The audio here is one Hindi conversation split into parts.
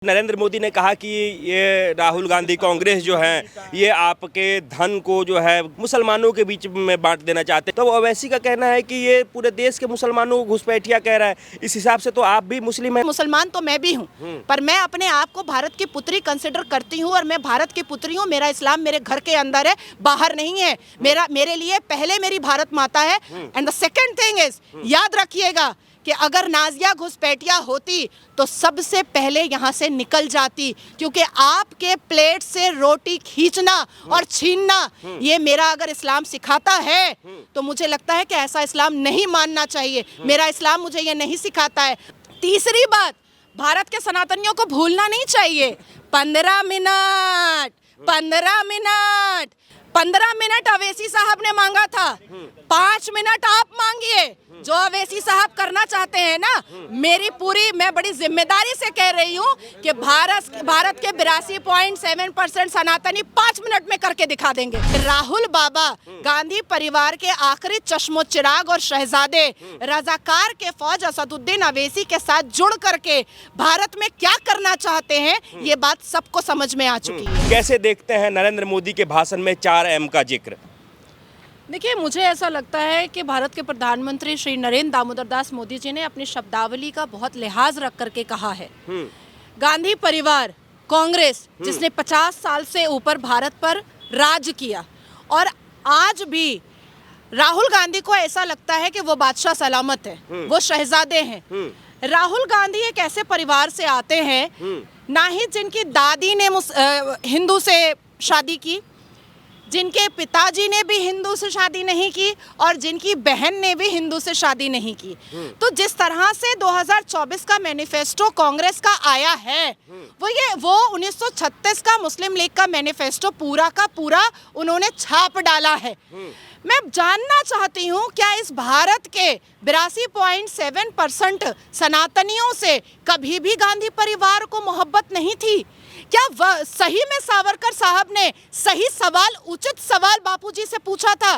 नरेंद्र मोदी ने कहा कि ये राहुल गांधी कांग्रेस जो है ये आपके धन को जो है मुसलमानों के बीच में बांट देना चाहते हैं। तो ओवैसी का कहना है कि ये पूरे देश के मुसलमानों को घुसपैठिया कह रहा है। इस हिसाब से तो आप भी मुस्लिम हैं। मुसलमान तो मैं भी हूँ, पर मैं अपने आप को भारत की पुत्री कंसिडर करती हूँ और मैं भारत की पुत्री हूँ। मेरा इस्लाम मेरे घर के अंदर है, बाहर नहीं है। मेरे लिए पहले मेरी भारत माता है। And the second thing is, याद रखिएगा कि अगर नाजिया घुसपैठिया होती तो सबसे पहले यहाँ से निकल जाती, क्योंकि आपके प्लेट से रोटी खींचना और छीनना ये मेरा अगर इस्लाम सिखाता है तो मुझे लगता है कि ऐसा इस्लाम नहीं मानना चाहिए। मेरा इस्लाम मुझे ये नहीं सिखाता है। तीसरी बात, भारत के सनातनियों को भूलना नहीं चाहिए। 15 मिनट अवैसी साहब ने मांगा था, 5 मिनट आप मांगिए। जो अवैसी साहब करना चाहते हैं ना, मैं बड़ी जिम्मेदारी से कह रही हूँ कि भारत के 82.7% सनातनी 5 मिनट में करके दिखा देंगे। राहुल बाबा गांधी परिवार के आखिरी चश्मो चिराग और शहजादे रजाकार के फौज असदुद्दीन अवैसी के साथ जुड़ करके भारत में क्या करना चाहते हैं, ये बात सबको समझ में आ चुकी है। कैसे देखते हैं नरेंद्र मोदी के भाषण में 4M का जिक्र? देखिए, मुझे ऐसा लगता है कि भारत के प्रधानमंत्री श्री नरेंद्र दामोदर दास मोदी जी ने अपनी शब्दावली का बहुत लिहाज रख करके कहा है। गांधी परिवार, कांग्रेस जिसने 50 साल से ऊपर भारत पर राज किया, और आज भी राहुल गांधी को ऐसा लगता है कि वो बादशाह सलामत है, वो शहजादे हैं। राहुल गांधी एक ऐसे परिवार से आते हैं, ना ही जिनकी दादी ने हिंदू से शादी की, जिनके पिताजी ने भी हिंदू से शादी नहीं की, और जिनकी बहन ने भी हिंदू से शादी नहीं की। तो जिस तरह से 2024 का मैनिफेस्टो कांग्रेस का आया है, वो 1936 का मुस्लिम लीग का मैनिफेस्टो पूरा का पूरा उन्होंने छाप डाला है। मैं जानना चाहती हूँ, क्या इस भारत के 82.7% सनातनियों से कभी भी गांधी परिवार को मोहब्बत नहीं थी? क्या सही में सावरकर साहब ने सही सवाल, उचित सवाल बापूजी से पूछा था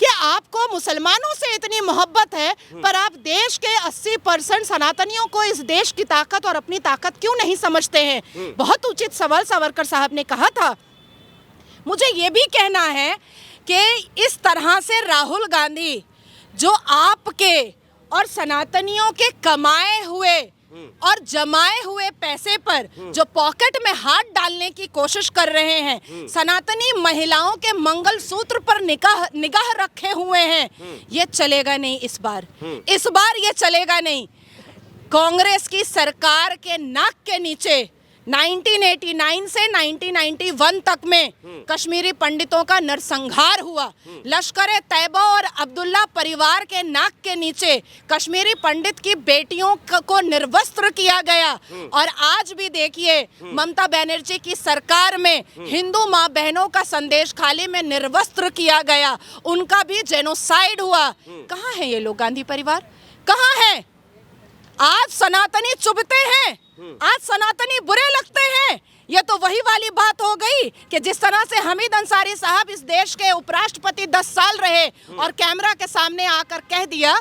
कि आपको मुसलमानों से इतनी मोहब्बत है, पर आप देश के 80% सनातनियों को इस देश की ताकत और अपनी ताकत क्यों नहीं समझते हैं? बहुत उचित सवाल सावरकर साहब ने कहा था। मुझे ये भी कहना है कि इस तरह से राहुल गांधी जो आपके और सनातनियों के कमाए हुए और जमाए हुए पैसे पर जो पॉकेट में हाथ डालने की कोशिश कर रहे हैं, सनातनी महिलाओं के मंगलसूत्र पर निगाह रखे हुए हैं, ये चलेगा नहीं। इस बार ये चलेगा नहीं। कांग्रेस की सरकार के नाक के नीचे 1989 से 1991 तक में कश्मीरी पंडितों का नरसंहार हुआ। लश्कर तैयबा और अब्दुल्ला परिवार के नाक के नीचे कश्मीरी पंडित की बेटियों को निर्वस्त्र किया गया। और आज भी देखिए, ममता बनर्जी की सरकार में हिंदू माँ बहनों का संदेश खाली में निर्वस्त्र किया गया, उनका भी जेनोसाइड हुआ। कहाँ है ये लोग? गांधी परिवार कहाँ है? आज सनातनी चुभते हैं, आज सनातनी बुरे लगते हैं। ये तो वही वाली बात हो गई कि जिस तरह से हमीद अंसारी साहब इस देश के उपराष्ट्रपति 10 साल रहे और कैमरा के सामने आकर कह दिया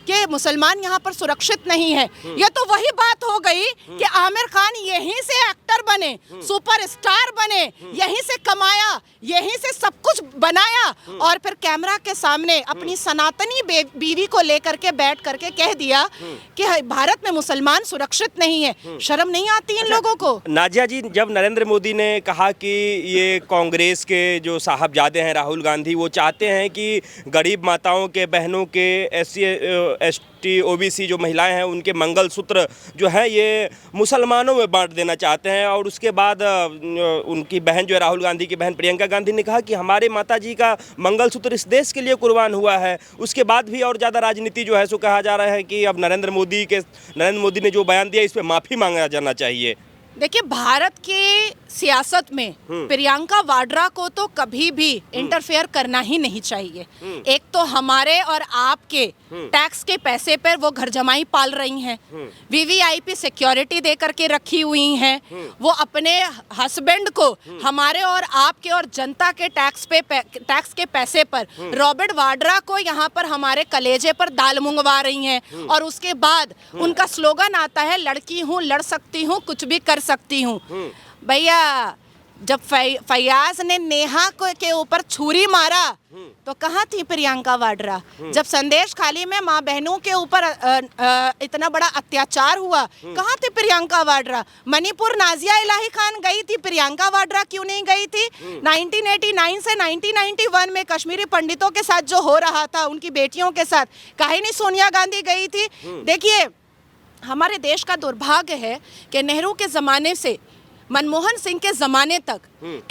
कि मुसलमान यहाँ पर सुरक्षित नहीं है। ये तो वही बात हो गई कि आमिर खान यहीं से एक्टर बने, सुपरस्टार बने, यहीं से कमाया, यहीं से सब कुछ बनाया, और फिर कैमरा के सामने अपनी सनातनी बीवी को लेकर के बैठ करके कह दिया कि भारत में मुसलमान सुरक्षित नहीं है। शर्म नहीं आती इन लोगों को? नाजिया जी, जब नरेंद्र मोदी ने कहा कि ये कांग्रेस के जो साहबजादे हैं राहुल गांधी, वो चाहते हैं कि गरीब माताओं के, बहनों के, ST OBC जो महिलाएं हैं उनके मंगलसूत्र जो है ये मुसलमानों में बांट देना चाहते हैं, और उसके बाद उनकी बहन जो है राहुल गांधी की बहन प्रियंका गांधी ने कहा कि हमारे माताजी का मंगलसूत्र इस देश के लिए कुर्बान हुआ है। उसके बाद भी और ज़्यादा राजनीति जो है सो कहा जा रहा है कि अब नरेंद्र मोदी ने जो बयान दिया इस पर माफ़ी मांगा जाना चाहिए। देखिए, भारत की सियासत में प्रियंका वाड्रा को तो कभी भी इंटरफेयर करना ही नहीं चाहिए। एक तो हमारे और आपके टैक्स के पैसे पर वो घर जमाई पाल रही हैं, VVIP सिक्योरिटी दे करके रखी हुई हैं, वो अपने हस्बैंड को हमारे और आपके और जनता के टैक्स के पैसे पर रॉबर्ट वाड्रा को यहाँ पर हमारे कलेजे पर दाल मंगवा रही हैं, और उसके बाद उनका स्लोगन आता है, लड़की हूँ, लड़ सकती हूँ, कुछ भी कर सकती हूँ। भैया जब फैयाज ने नेहा के ऊपर छुरी मारा तो कहाँ थी प्रियंका वाड्रा? जब संदेश खाली में माँ बहनों के ऊपर इतना बड़ा अत्याचार हुआ, कहाँ थी प्रियंका वाड्रा? मणिपुर नाजिया इलाही खान गई थी, प्रियंका वाड्रा क्यों नहीं गई थी? 1989 से 1991 में कश्मीरी पंडितों के साथ जो हो रहा था, उनकी बेटियों के साथ, काहे नहीं सोनिया गांधी गई थी? देखिए, हमारे देश का दुर्भाग्य है कि नेहरू के ज़माने से मनमोहन सिंह के ज़माने तक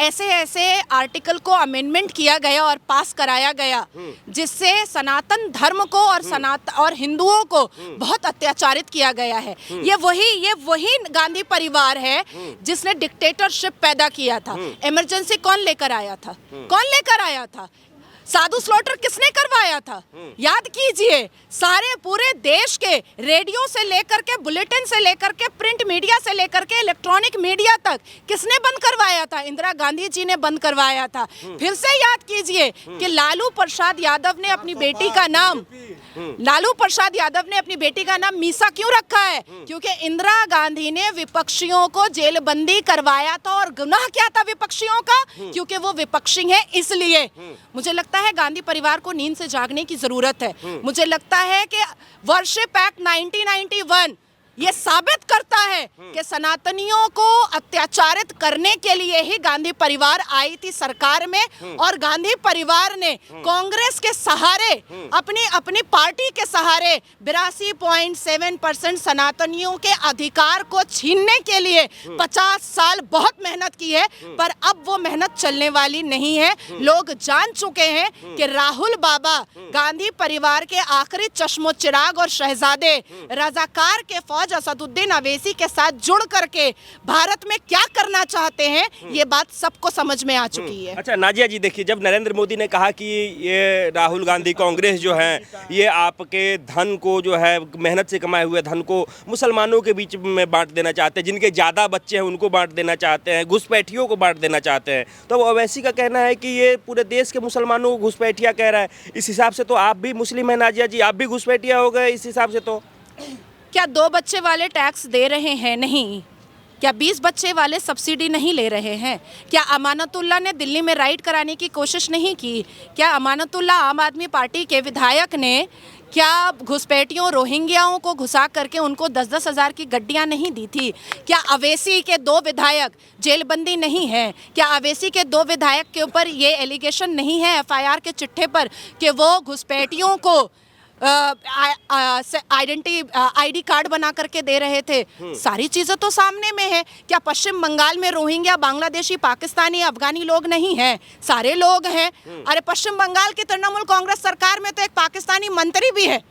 ऐसे ऐसे आर्टिकल को अमेंडमेंट किया गया और पास कराया गया जिससे सनातन धर्म को और हिंदुओं को बहुत अत्याचारित किया गया है। ये वही गांधी परिवार है जिसने डिक्टेटरशिप पैदा किया था। इमरजेंसी कौन लेकर आया था? कौन लेकर आया था? साधु स्लॉटर किसने करवाया था? याद कीजिए, सारे पूरे देश के रेडियो से लेकर के, बुलेटिन से लेकर के, प्रिंट मीडिया से लेकर के इलेक्ट्रॉनिक मीडिया तक किसने बंद करवाया था? इंदिरा गांधी जी ने बंद करवाया था। फिर से याद कीजिए कि लालू प्रसाद यादव ने अपनी बेटी का नाम मीसा क्यों रखा है? क्योंकि इंदिरा गांधी ने विपक्षियों को जेलबंदी करवाया था। और गुनाह क्या था विपक्षियों का? क्योंकि वो विपक्षी है, इसलिए। मुझे लगता है गांधी परिवार को नींद से जागने की जरूरत है। मुझे लगता है कि वर्शिप एक्ट 1991 ये साबित करता है कि सनातनियों को अत्याचारित करने के लिए ही गांधी परिवार आई थी सरकार में, और गांधी परिवार ने कांग्रेस के सहारे, अपनी पार्टी के सहारे 82.7% सनातनियों के अधिकार को छीनने के लिए 50 साल बहुत मेहनत की है। पर अब वो मेहनत चलने वाली नहीं है। लोग जान चुके हैं कि राहुल बाबा गांधी परिवार के आखिरी चश्मो चिराग और शहजादे रजाकार के असदुद्दीन अवैसी के साथ जुड़ करके भारत में क्या करना चाहते हैं, ये बात सबको समझ में आ चुकी है। अच्छा नाजिया जी, देखिए, जब नरेंद्र मोदी ने कहा कि ये राहुल गांधी कांग्रेस जो है ये आपके धन को, जो है मेहनत से कमाए हुए धन को मुसलमानों के बीच में बांट देना चाहते हैं, जिनके ज़्यादा बच्चे हैं उनको बांट देना चाहते हैं, घुसपैठियों को बांट देना चाहते हैं, तो अवैसी का कहना है कि ये पूरे देश के मुसलमानों को घुसपैठिया कह रहा है। इस हिसाब से तो आप भी मुस्लिम हैं नाजिया जी, आप भी घुसपैठिया हो गए इस हिसाब से। तो क्या 2 बच्चे वाले टैक्स दे रहे हैं? नहीं। क्या 20 बच्चे वाले सब्सिडी नहीं ले रहे हैं? क्या अमानतुल्लाह ने दिल्ली में राइड कराने की कोशिश नहीं की? क्या अमानतुल्लाह आम आदमी पार्टी के विधायक ने क्या घुसपैठियों रोहिंग्याओं को घुसा करके उनको 10-10 हज़ार की गड्डियाँ नहीं दी थी? क्या अवैसी के 2 विधायक जेलबंदी नहीं है? क्या अवैसी के 2 विधायक के ऊपर ये एलिगेशन नहीं है FIR के चिट्ठे पर कि वो घुसपैठियों को आईडी कार्ड बना करके दे रहे थे? सारी चीजें तो सामने में है। क्या पश्चिम बंगाल में रोहिंग्या, बांग्लादेशी, पाकिस्तानी, अफगानी लोग नहीं हैं? सारे लोग हैं। अरे पश्चिम बंगाल की तृणमूल कांग्रेस सरकार में तो एक पाकिस्तानी मंत्री भी है।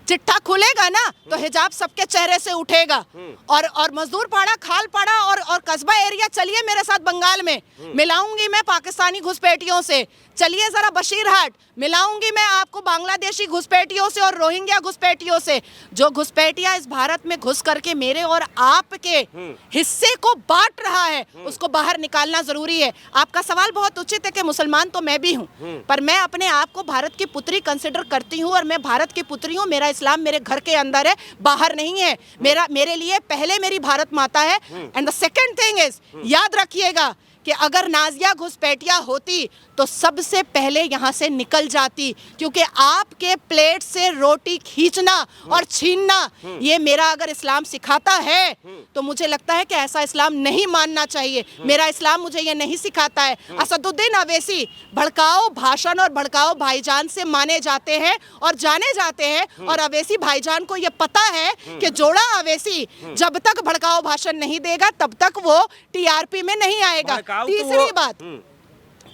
चिट्ठा खुलेगा ना तो हिजाब सबके चेहरे से उठेगा। और मजदूर पाड़ा, खाल पाड़ा और कस्बा एरिया, चलिए मेरे साथ बंगाल में, मिलाऊंगी मैं पाकिस्तानी घुसपैठियों से। चलिए जरा बशीरहाट, मिलाऊंगी मैं आपको बांग्लादेशी घुसपैठियों से और रोहिंग्या घुसपैठियों से। जो घुसपैठिया इस भारत में घुस करके मेरे और आपके हिस्से को बांट रहा है, उसको बाहर निकालना जरूरी है। आपका सवाल बहुत उचित है कि मुसलमान तो मैं भी हूँ, पर मैं अपने आप को भारत की पुत्री कंसिडर करती हूँ, और मैं भारत की पुत्री हूँ। मेरा इस्लाम मेरे घर के अंदर है, बाहर नहीं है। मेरे लिए पहले मेरी भारत माता है। And the second thing is, याद रखिएगा कि अगर नाजिया घुसपैठिया होती तो सबसे पहले यहाँ से निकल जाती, क्योंकि आपके प्लेट से रोटी खींचना और छीनना ये मेरा अगर इस्लाम सिखाता है तो मुझे लगता है कि ऐसा इस्लाम नहीं मानना चाहिए। मेरा इस्लाम मुझे ये नहीं सिखाता है। असदुद्दीन अवैसी भड़काओ भाषण और भड़काओ भाईजान से माने जाते हैं और जाने जाते हैं, और अवैसी भाईजान को ये पता है कि जोड़ा अवैसी जब तक भड़काओ भाषण नहीं देगा तब तक वो TRP में नहीं आएगा।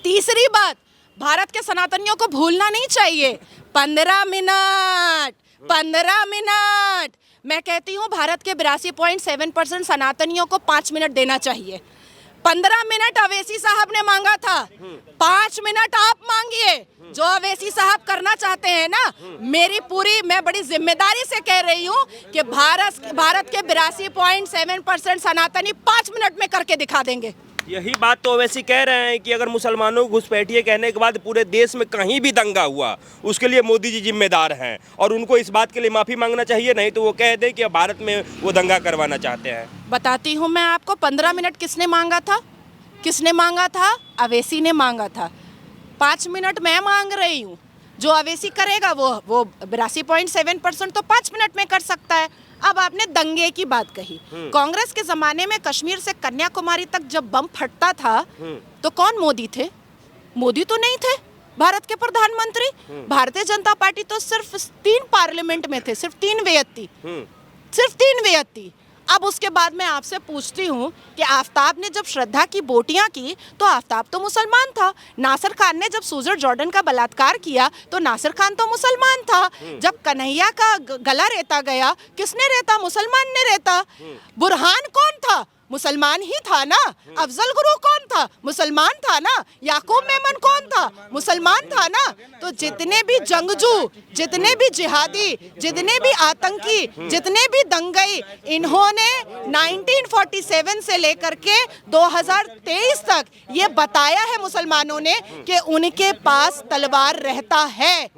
तीसरी बात, भारत के सनातनियों को भूलना नहीं चाहिए। 15 मिनट मैं कहती हूँ भारत के 82.7% सनातनियों को 5 मिनट देना चाहिए। 15 मिनट अवैसी साहब ने मांगा था, 5 मिनट आप मांगिए। जो अवैसी साहब करना चाहते हैं ना, मैं बड़ी जिम्मेदारी से कह रही हूँ कि भारत के 82.7% सनातनी 5 मिनट में करके दिखा देंगे। यही बात तो ओवैसी कह रहे हैं कि अगर मुसलमानों को घुसपैठिए कहने के बाद पूरे देश में कहीं भी दंगा हुआ उसके लिए मोदी जी जिम्मेदार हैं और उनको इस बात के लिए माफ़ी मांगना चाहिए, नहीं तो वो कह दे कि भारत में वो दंगा करवाना चाहते हैं। बताती हूँ मैं आपको, 15 मिनट किसने मांगा था? किसने मांगा था? अवैसी ने मांगा था। 5 मिनट मैं मांग रही हूँ। जो अवैसी करेगा वो 82.7% तो 5 मिनट में कर सकता है। अब आपने दंगे की बात कही। कांग्रेस के जमाने में कश्मीर से कन्याकुमारी तक जब बम फटता था तो कौन मोदी थे? मोदी तो नहीं थे भारत के प्रधानमंत्री। भारतीय जनता पार्टी तो सिर्फ 3 पार्लियामेंट में थे, सिर्फ 3 वेयत थी। अब उसके बाद मैं आपसे पूछती हूँ कि आफ्ताब ने जब श्रद्धा की बोटियां की तो आफ्ताब तो मुसलमान था। नासिर खान ने जब सूजर जॉर्डन का बलात्कार किया तो नासिर खान तो मुसलमान था। जब कन्हैया का गला रेता गया, किसने रेता? मुसलमान ने रेता। बुरहान कौन था? मुसलमान ही था ना। अफजल गुरु कौन था? मुसलमान था ना। याकूब मेमन कौन था? मुसलमान था ना। तो जितने भी जंगजू, जितने भी जिहादी, जितने भी आतंकी, जितने भी दंगई, इन्होंने 1947 से लेकर के 2023 तक ये बताया है मुसलमानों ने कि उनके पास तलवार रहता है।